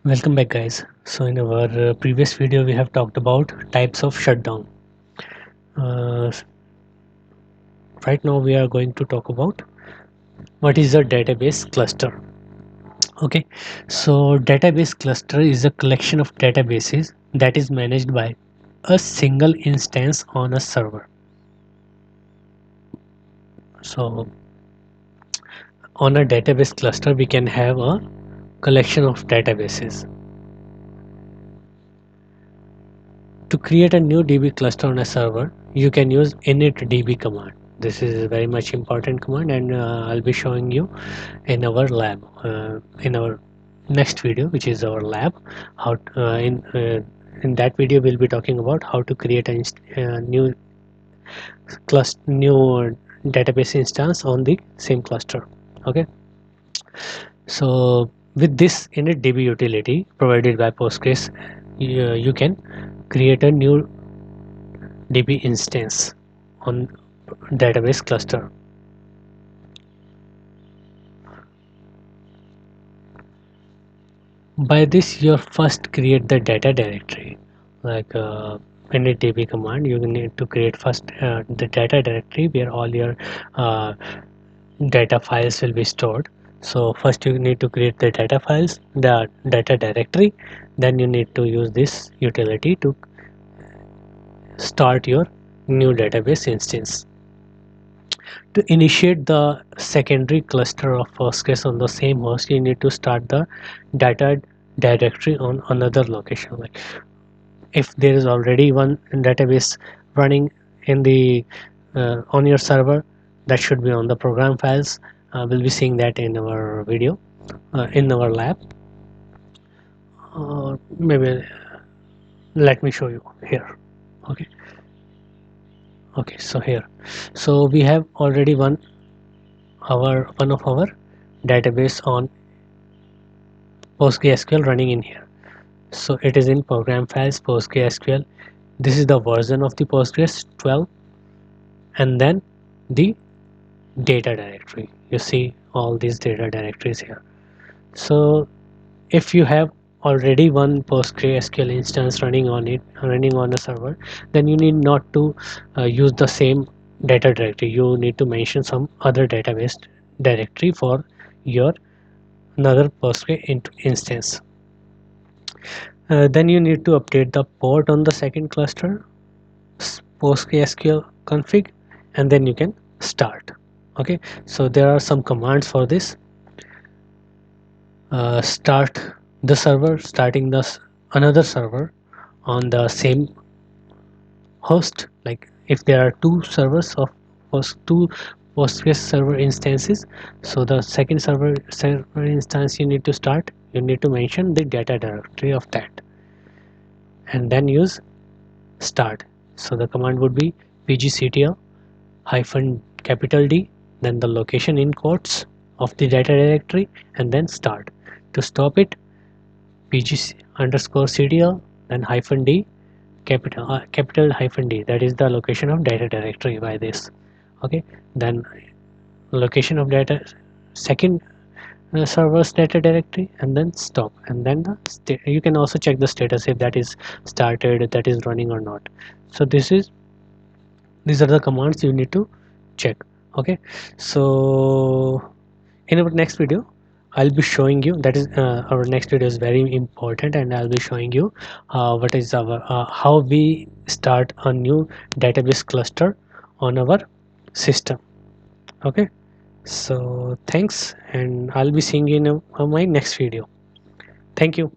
Welcome back, guys. So in our previous video we have talked about types of shutdown. uh, right now we are going to talk about what is a database cluster. Okay, so database cluster is a collection of databases that is managed by a single instance on a server. So on a database cluster we can have a collection of databases. To create a new DB cluster on a server, you can use initdb command. This is a very much important command, and I'll be showing you in our lab, in our next video, which is our lab. How in that video we'll be talking about how to create a new database instance on the same cluster. Okay, so with this initdb utility provided by Postgres, you can create a new DB instance on database cluster. By this you first create the data directory, like initdb command. You need to create first the data directory where all your uh, data files will be stored. So first you need to create the data files, the data directory, then you need to use this utility to start your new database instance. To initiate the secondary cluster of Postgres on the same host, you need to start the data directory on another location. Like if there is already one database running in the on your server, that should be on the program files. We'll be seeing that in our video, in our lab. Maybe let me show you here. Okay. Okay. So here, so we have already one of our database on PostgreSQL running in here. So it is in program files PostgreSQL. This is the version of the Postgres 12, and then the data directory. You see all these data directories here. So if you have already one PostgreSQL instance running on a server, then you need not to use the same data directory. You need to mention some other database directory for your another Postgre instance. Then you need to update the port on the second cluster, PostgreSQL config, and then you can start. Okay, so there are some commands for this. Start the server, starting another server on the same host. Like if there are two servers of two Postgres server instances, so the second server instance you need to start, you need to mention the data directory of that, and then use start. So the command would be pgctl hyphen capital D, then the location in quotes of the data directory, and then start. To stop it, pg underscore ctl, then hyphen D, capital hyphen D, that is the location of data directory by this. Okay, then location of data second server's data directory, and then stop, and then you can also check the status if that is started, that is running or not. So these are the commands you need to check. Okay, so in our next video I'll be showing you, that is our next video is very important, and I'll be showing you what is our how we start a new database cluster on our system. Okay, so thanks, and I'll be seeing you in my next video. Thank you.